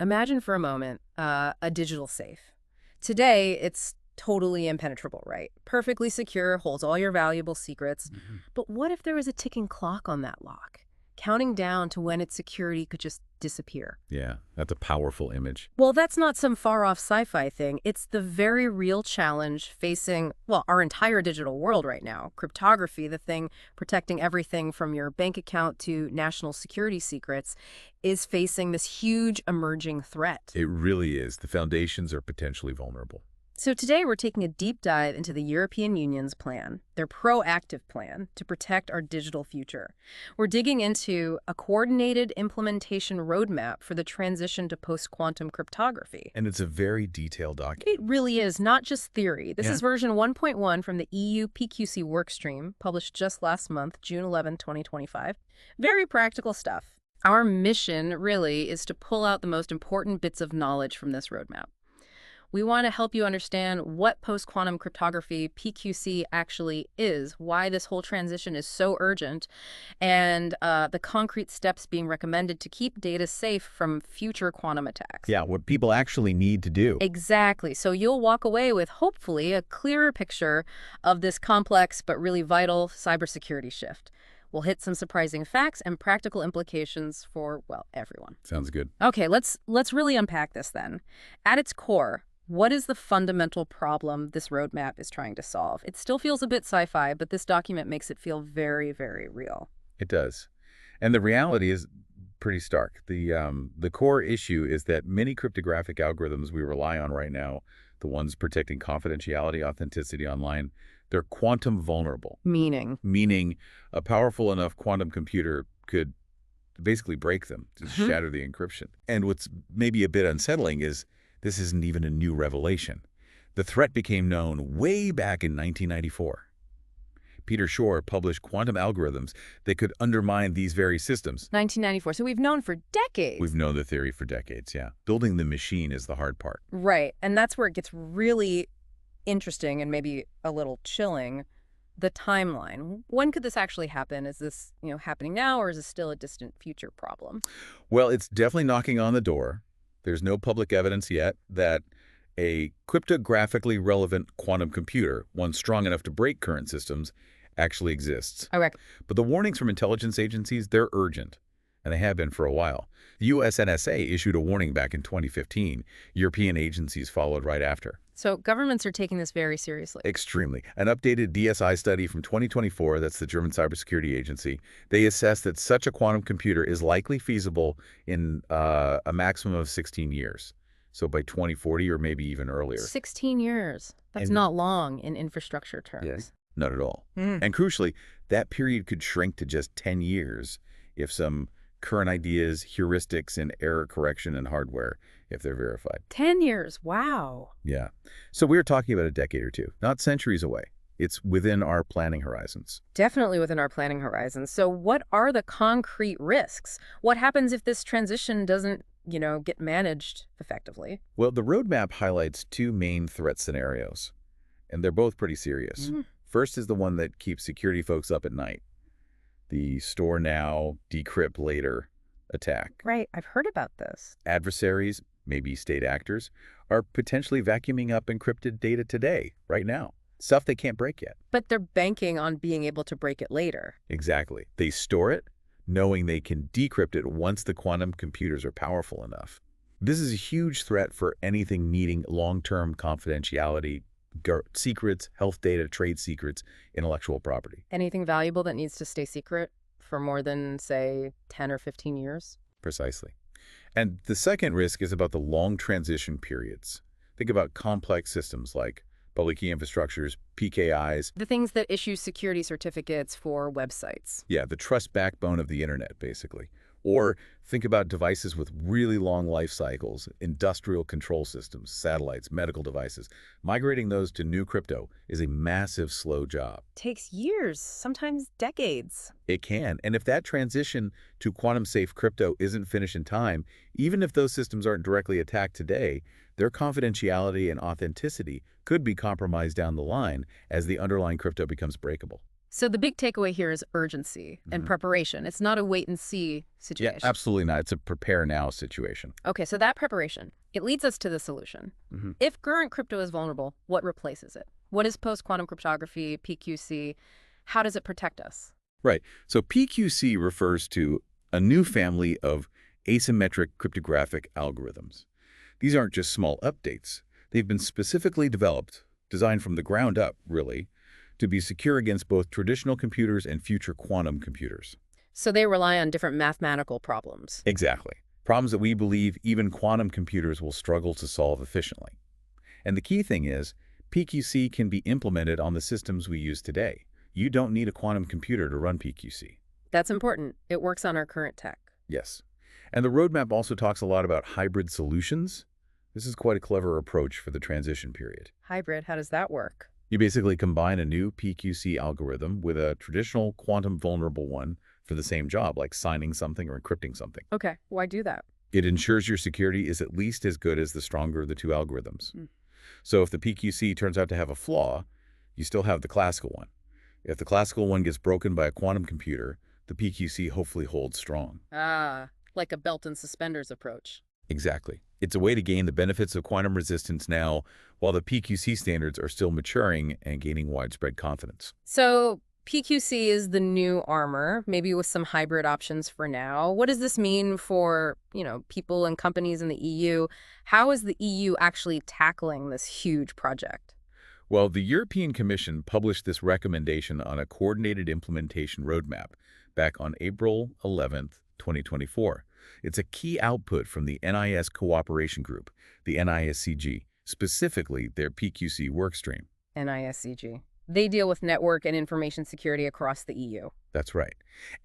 Imagine for a moment a digital safe. Today, it's totally impenetrable, right? Perfectly secure, holds all your valuable secrets. Mhm. But what if there was a ticking clock on that lock, counting down to when its security could just disappear? Yeah, that's a powerful image. Well, that's not some far-off sci-fi thing. It's the very real challenge facing, well, our entire digital world right now. Cryptography, the thing protecting everything from your bank account to national security secrets, is facing this huge emerging threat. It really is. The foundations are potentially vulnerable. So today we're taking a deep dive into the European Union's plan, their proactive plan to protect our digital future. We're digging into a coordinated implementation roadmap for the transition to post-quantum cryptography. And it's a very detailed It document. really is not just theory. This Yeah. is version 1.1 from the EU PQC workstream, published just last month, June 11, 2025. Very practical stuff. Our mission, really, is to pull out the most important bits of knowledge from this roadmap. We want to help you understand what post-quantum cryptography, PQC, actually is, why this whole transition is so urgent, and the concrete steps being recommended to keep data safe from future quantum attacks. Yeah, what people actually need to do. Exactly. So you'll walk away with, hopefully, a clearer picture of this complex but really vital cybersecurity shift. We'll hit some surprising facts and practical implications for, well, everyone. Sounds good. Okay, let's really unpack this then. At its core, what is the fundamental problem this roadmap is trying to solve? It still feels a bit sci-fi, but this document makes it feel very, very real. It does. And the reality is pretty stark. The core issue is that many cryptographic algorithms we rely on right now, the ones protecting confidentiality, authenticity online, they're quantum vulnerable, Meaning? meaning a powerful enough quantum computer could basically break them, to shatter the encryption. And what's maybe a bit unsettling is this isn't even a new revelation. The threat became known way back in 1994. Peter Shor published quantum algorithms that could undermine these very systems. 1994. So we've known for decades. We've known the theory for decades, yeah. Building the machine is the hard part. Right. And that's where it gets really interesting and maybe a little chilling. The timeline. When could this actually happen? Is this, happening now, or is this still a distant future problem? Well, it's definitely knocking on the door. There's no public evidence yet that a cryptographically relevant quantum computer, one strong enough to break current systems, actually exists. Okay. But the warnings from intelligence agencies, they're urgent, and they have been for a while. The US NSA issued a warning back in 2015. European agencies followed right after. So governments are taking this very seriously. Extremely. An updated DSI study from 2024, that's the German cybersecurity agency, they assess that such a quantum computer is likely feasible in a maximum of 16 years. So by 2040 or maybe even earlier. 16 years. That's And- not long in infrastructure terms. Not at all. Mm. And crucially, that period could shrink to just 10 years if some current ideas, heuristics, and error correction in hardware, if they're verified. 10 years. Wow. Yeah. So we're talking about a decade or two, not centuries away. It's within our planning horizons. Definitely within our planning horizons. So what are the concrete risks? What happens if this transition doesn't, get managed effectively? Well, the roadmap highlights two main threat scenarios, and they're both pretty serious. First is the one that keeps security folks up at night. The store now, decrypt later attack. Right. I've heard about this. Adversaries, maybe state actors, are potentially vacuuming up encrypted data today, right now. Stuff they can't break yet. But they're banking on being able to break it later. Exactly. They store it, knowing they can decrypt it once the quantum computers are powerful enough. This is a huge threat for anything needing long-term confidentiality, secrets, health data, trade secrets, intellectual property. Anything valuable that needs to stay secret for more than, say, 10 or 15 years? Precisely. And the second risk is about the long transition periods. Think about complex systems like public key infrastructures, PKIs. The things that issue security certificates for websites. Yeah, the trust backbone of the internet, basically. Or think about devices with really long life cycles, industrial control systems, satellites, medical devices. Migrating those to new crypto is a massive, slow job. Takes years, sometimes decades. It can. And if that transition to quantum-safe crypto isn't finished in time, even if those systems aren't directly attacked today, their confidentiality and authenticity could be compromised down the line as the underlying crypto becomes breakable. So the big takeaway here is urgency and Mhm. preparation. It's not a wait and see Yeah, situation. absolutely not. It's a prepare now situation. Okay, so that preparation, it leads us to the solution. Mhm. If current crypto is vulnerable, what replaces it? What is post-quantum cryptography, PQC? How does it protect us? Right. So PQC refers to a new family of asymmetric cryptographic algorithms. These aren't just small updates. They've been specifically developed, designed from the ground up, really, to be secure against both traditional computers and future quantum computers. So they rely on different mathematical problems. Exactly. Problems that we believe even quantum computers will struggle to solve efficiently. And the key thing is, PQC can be implemented on the systems we use today. You don't need a quantum computer to run PQC. That's important. It works on our current tech. Yes. And the roadmap also talks a lot about hybrid solutions. This is quite a clever approach for the transition period. Hybrid, how does that work? You basically combine a new PQC algorithm with a traditional quantum vulnerable one for the same job, like signing something or encrypting something. Okay, why do that? It ensures your security is at least as good as the stronger of the two algorithms. Hmm. So if the PQC turns out to have a flaw, you still have the classical one. If the classical one gets broken by a quantum computer, the PQC hopefully holds strong. Ah, like a belt and suspenders approach. Exactly. It's a way to gain the benefits of quantum resistance now, while the PQC standards are still maturing and gaining widespread confidence. So PQC is the new armor, maybe with some hybrid options for now. What does this mean for, people and companies in the EU? How is the EU actually tackling this huge project? Well, the European Commission published this recommendation on a coordinated implementation roadmap back on April 11th, 2024. It's a key output from the NIS Cooperation Group, the NISCG, specifically their PQC workstream. NISCG. They deal with network and information security across the EU. That's right.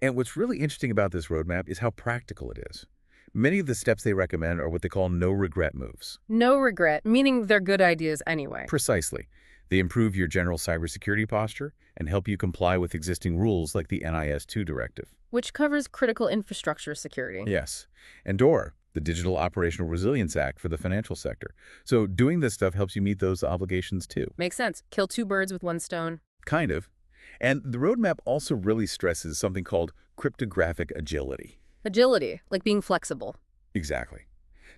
And what's really interesting about this roadmap is how practical it is. Many of the steps they recommend are what they call no-regret moves. No regret, meaning they're good ideas anyway. Precisely. They improve your general cybersecurity posture and help you comply with existing rules like the NIS2 directive. Which covers critical infrastructure security. Yes. And DORA, the Digital Operational Resilience Act for the financial sector. So doing this stuff helps you meet those obligations too. Makes sense. Kill two birds with one stone. Kind of. And the roadmap also really stresses something called cryptographic agility. Agility, like being flexible. Exactly.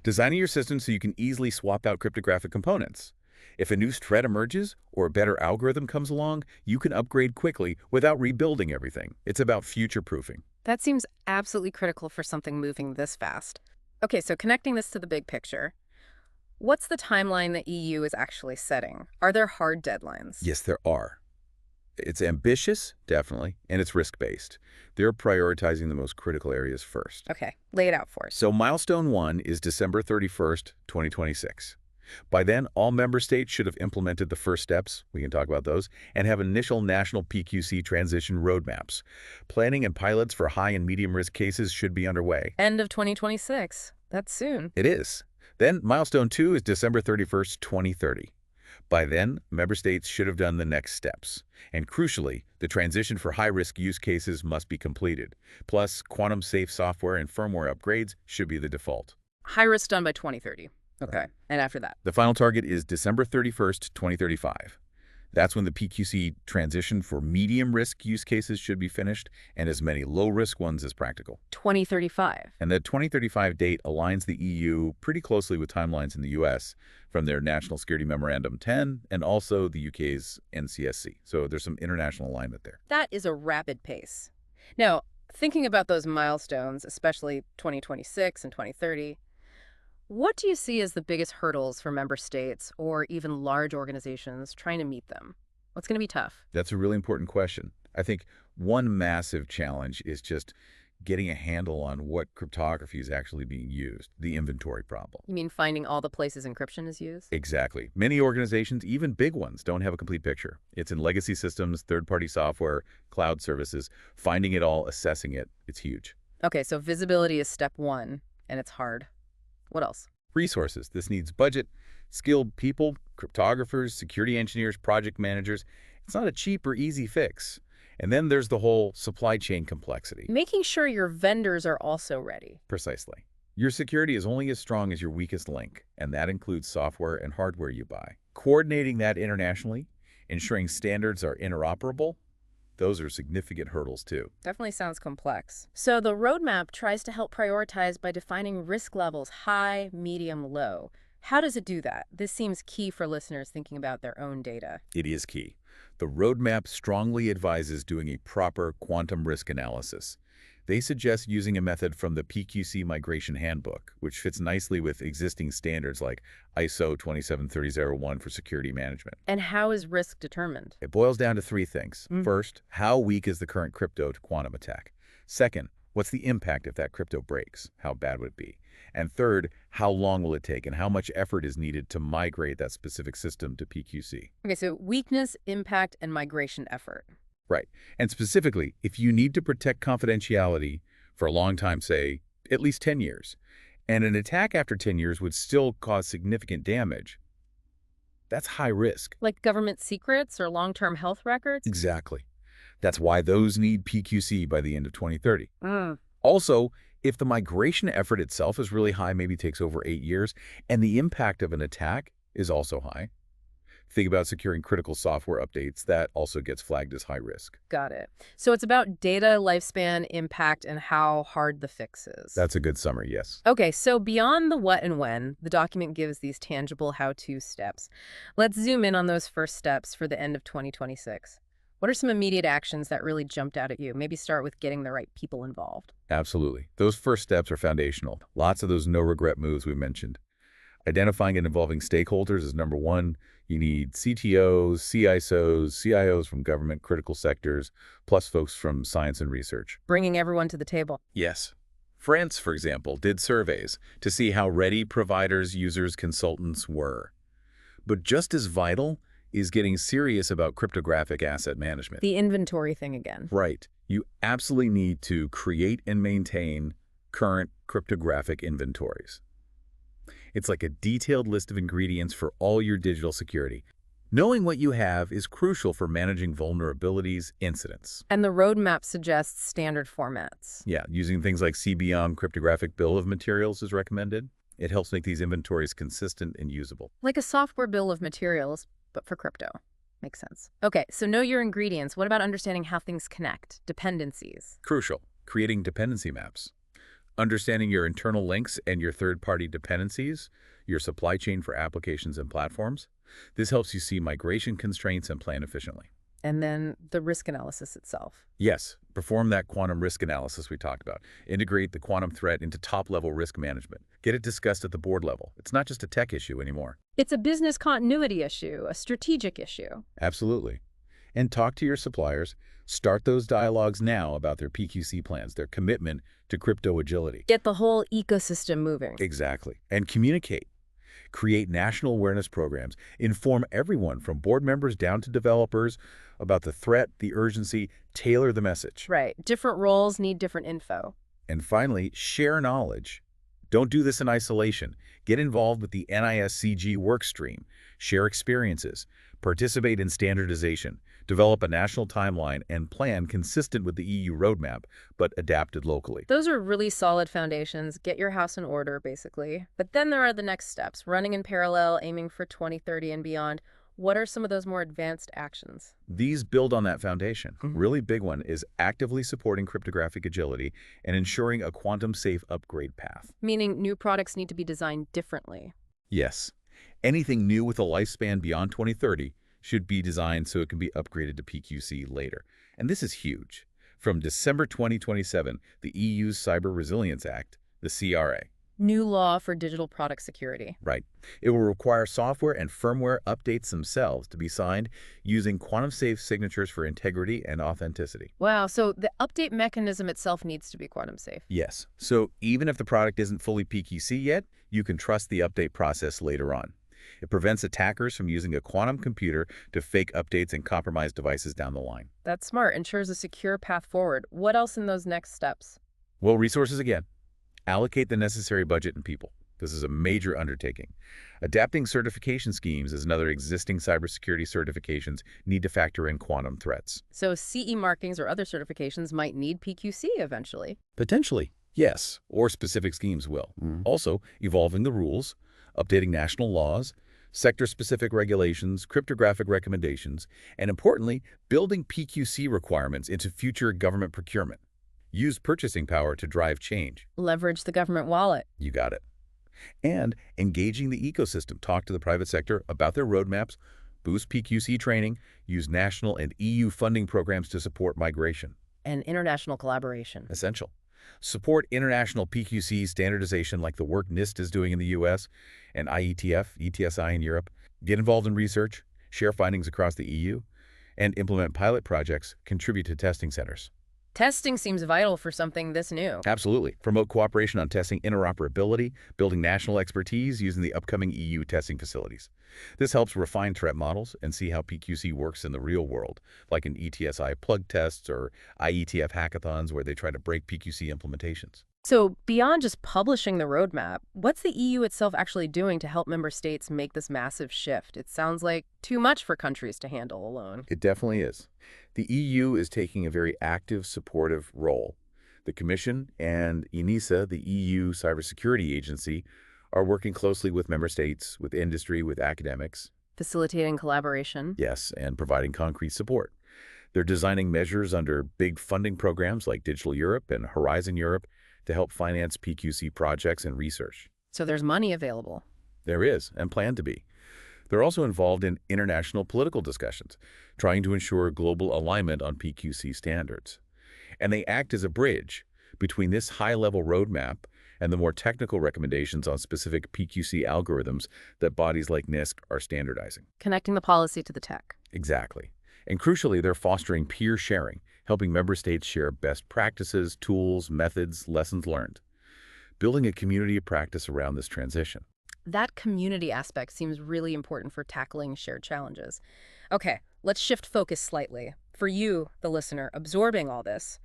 Designing your system so you can easily swap out cryptographic components. If a new threat emerges or a better algorithm comes along, you can upgrade quickly without rebuilding everything. It's about future-proofing. That seems absolutely critical for something moving this fast. Okay, so connecting this to the big picture, what's the timeline the EU is actually setting? Are there hard deadlines? Yes, there are. It's ambitious, definitely, and it's risk-based. They're prioritizing the most critical areas first. Okay, lay it out for us. So milestone 1 is December 31st, 2026. By then, all member states should have implemented the first steps, we can talk about those, and have initial national PQC transition roadmaps. Planning and pilots for high and medium risk cases should be underway. End of 2026. That's soon. It is. Then milestone 2 is December 31st, 2030. By then, member states should have done the next steps. And crucially, the transition for high-risk use cases must be completed. Plus, quantum-safe software and firmware upgrades should be the default. High risk done by 2030. Okay, Right. and after that? The final target is December 31st, 2035. That's when the PQC transition for medium-risk use cases should be finished and as many low-risk ones as practical. 2035. And the 2035 date aligns the EU pretty closely with timelines in the US from their National Security Memorandum 10 and also the UK's NCSC. So there's some international alignment there. That is a rapid pace. Now, thinking about those milestones, especially 2026 and 2030, what do you see as the biggest hurdles for member states or even large organizations trying to meet them? What's going to be tough? That's a really important question. I think one massive challenge is just getting a handle on what cryptography is actually being used, the inventory problem. You mean finding all the places encryption is used? Exactly. Many organizations, even big ones, don't have a complete picture. It's in legacy systems, third-party software, cloud services. Finding it all, assessing it, it's huge. Okay, so visibility is step one, and it's hard. What else? Resources. This needs budget, skilled people, cryptographers, security engineers, project managers. It's not a cheap or easy fix. And then there's the whole supply chain complexity. Making sure your vendors are also ready. Precisely. Your security is only as strong as your weakest link, and that includes software and hardware you buy. Coordinating that internationally, ensuring standards are interoperable, Those are significant hurdles, too. Definitely sounds complex. So the roadmap tries to help prioritize by defining risk levels high, medium, low. How does it do that? This seems key for listeners thinking about their own data. It is key. The roadmap strongly advises doing a proper quantum risk analysis. They suggest using a method from the PQC Migration Handbook, which fits nicely with existing standards like ISO 27301 for security management. And how is risk determined? It boils down to three things. Mm. First, how weak is the current crypto to quantum attack? Second, what's the impact if that crypto breaks? How bad would it be? And third, how long will it take and how much effort is needed to migrate that specific system to PQC? Okay, so weakness, impact, and migration effort. Right. And specifically, if you need to protect confidentiality for a long time, say, at least 10 years, and an attack after 10 years would still cause significant damage, that's high risk. Like government secrets or long-term health records? Exactly. That's why those need PQC by the end of 2030. Mm. Also, if the migration effort itself is really high, maybe takes over 8 years, and the impact of an attack is also high, think about securing critical software updates. That also gets flagged as high risk. Got it. So it's about data, lifespan, impact, and how hard the fix is. That's a good summary, yes. Okay, so beyond the what and when, the document gives these tangible how-to steps. Let's zoom in on those first steps for the end of 2026. What are some immediate actions that really jumped out at you? Maybe start with getting the right people involved. Absolutely. Those first steps are foundational. Lots of those no-regret moves we mentioned. Identifying and involving stakeholders is number one. You need CTOs, CISOs, CIOs from government critical sectors, plus folks from science and research. Bringing everyone to the table. Yes. France, for example, did surveys to see how ready providers, users, consultants were. But just as vital is getting serious about cryptographic asset management. The inventory thing again. Right. You absolutely need to create and maintain current cryptographic inventories. It's like a detailed list of ingredients for all your digital security. Knowing what you have is crucial for managing vulnerabilities, incidents. And the roadmap suggests standard formats. Yeah, using things like CBM, cryptographic bill of materials, is recommended. It helps make these inventories consistent and usable. Like a software bill of materials, but for crypto. Makes sense. Okay, so know your ingredients. What about understanding how things connect? Dependencies. Crucial. Creating dependency maps. Understanding your internal links and your third-party dependencies, your supply chain for applications and platforms. This helps you see migration constraints and plan efficiently. And then the risk analysis itself. Yes, perform that quantum risk analysis we talked about. Integrate the quantum threat into top-level risk management. Get it discussed at the board level. It's not just a tech issue anymore. It's a business continuity issue, a strategic issue. Absolutely. And talk to your suppliers. Start those dialogues now about their PQC plans, their commitment to crypto agility. Get the whole ecosystem moving. Exactly. And communicate. Create national awareness programs. Inform everyone from board members down to developers about the threat, the urgency. Tailor the message. Right. Different roles need different info. And finally, share knowledge. Don't do this in isolation. Get involved with the NISCG workstream. Share experiences. Participate in standardization. Develop a national timeline and plan consistent with the EU roadmap, but adapted locally. Those are really solid foundations. Get your house in order, basically. But then there are the next steps, running in parallel, aiming for 2030 and beyond. What are some of those more advanced actions? These build on that foundation. Really big one is actively supporting cryptographic agility and ensuring a quantum-safe upgrade path. Meaning new products need to be designed differently. Yes. Anything new with a lifespan beyond 2030 should be designed so it can be upgraded to PQC later. And this is huge. From December 2027, the EU's Cyber Resilience Act, the CRA. New law for digital product security. Right. It will require software and firmware updates themselves to be signed using quantum-safe signatures for integrity and authenticity. Wow, so the update mechanism itself needs to be quantum safe. Yes. So even if the product isn't fully PQC yet, you can trust the update process later on. It prevents attackers from using a quantum computer to fake updates and compromise devices down the line. That's smart. Ensures a secure path forward. What else in those next steps? Well, resources again. Allocate the necessary budget and people. This is a major undertaking. Adapting certification schemes as another existing cybersecurity certifications need to factor in quantum threats. So CE markings or other certifications might need PQC eventually. Potentially, yes, or specific schemes will. Also, evolving the rules, updating national laws, sector-specific regulations, cryptographic recommendations, and importantly, building PQC requirements into future government procurement. Use purchasing power to drive change. Leverage the government wallet. You got it. And engaging the ecosystem. Talk to the private sector about their roadmaps, boost PQC training, use national and EU funding programs to support migration. And international collaboration. Essential. Support international PQC standardization like the work NIST is doing in the US and IETF, ETSI in Europe. Get involved in research, share findings across the EU, and implement pilot projects, contribute to testing centers. Testing seems vital for something this new. Absolutely. Promote cooperation on testing interoperability, building national expertise using the upcoming EU testing facilities. This helps refine threat models and see how PQC works in the real world, like in ETSI plug tests or IETF hackathons where they try to break PQC implementations. So beyond just publishing the roadmap, what's the EU itself actually doing to help member states make this massive shift? It sounds like too much for countries to handle alone. It definitely is. The EU is taking a very active, supportive role. The Commission and ENISA, the EU Cybersecurity Agency, are working closely with member states, with industry, with academics. Facilitating collaboration. Yes, and providing concrete support. They're designing measures under big funding programs like Digital Europe and Horizon Europe to help finance PQC projects and research. So there's money available. There is, and planned to be. They're also involved in international political discussions, trying to ensure global alignment on PQC standards. And they act as a bridge between this high-level roadmap and the more technical recommendations on specific PQC algorithms that bodies like NIST are standardizing. Connecting the policy to the tech. Exactly. And crucially, they're fostering peer sharing, helping member states share best practices, tools, methods, lessons learned, building a community of practice around this transition. That community aspect seems really important for tackling shared challenges. Okay, let's shift focus slightly. For you, the listener, absorbing all this,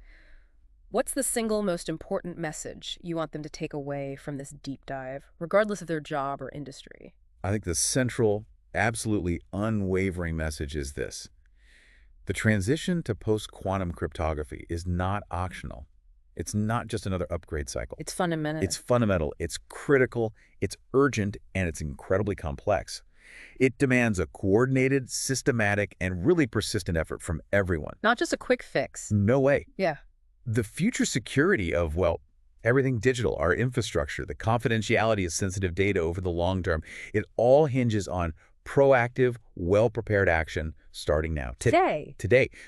what's the single most important message you want them to take away from this deep dive, regardless of their job or industry? I think the central, absolutely unwavering message is this. The transition to post-quantum cryptography is not optional. It's not just another upgrade cycle. It's fundamental. It's fundamental, it's critical, it's urgent, and it's incredibly complex. It demands a coordinated, systematic, and really persistent effort from everyone. Not just a quick fix. No way. Yeah. The future security of, well, everything digital, our infrastructure, the confidentiality of sensitive data over the long term, it all hinges on proactive, well-prepared action starting now. Today.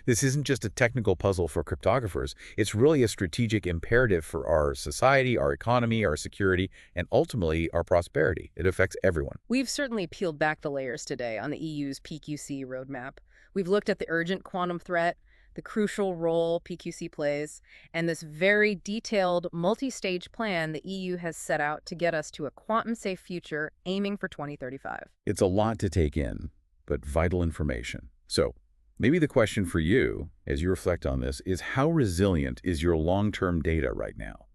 This isn't just a technical puzzle for cryptographers. It's really a strategic imperative for our society, our economy, our security, and ultimately our prosperity. It affects everyone. We've certainly peeled back the layers today on the EU's PQC roadmap. We've looked at the urgent quantum threat, the crucial role PQC plays, and this very detailed multi-stage plan the EU has set out to get us to a quantum-safe future aiming for 2035. It's a lot to take in, but vital information. So maybe the question for you, as you reflect on this, is how resilient is your long-term data right now?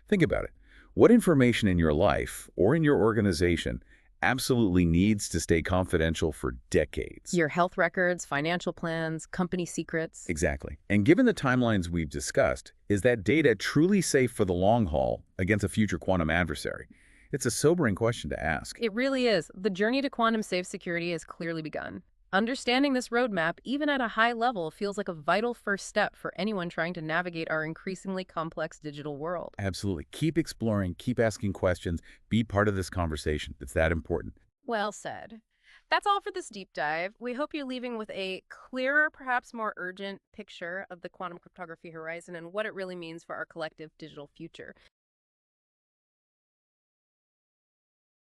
Think about it. What information in your life or in your organization absolutely needs to stay confidential for decades? Your health records, financial plans, company secrets. Exactly. And given the timelines we've discussed, is that data truly safe for the long haul against a future quantum adversary? It's a sobering question to ask. It really is. The journey to quantum safe security has clearly begun. Understanding this roadmap, even at a high level, feels like a vital first step for anyone trying to navigate our increasingly complex digital world. Absolutely. Keep exploring, keep asking questions, be part of this conversation. It's that important. Well said. That's all for this deep dive. We hope you're leaving with a clearer, perhaps more urgent picture of the quantum cryptography horizon and what it really means for our collective digital future.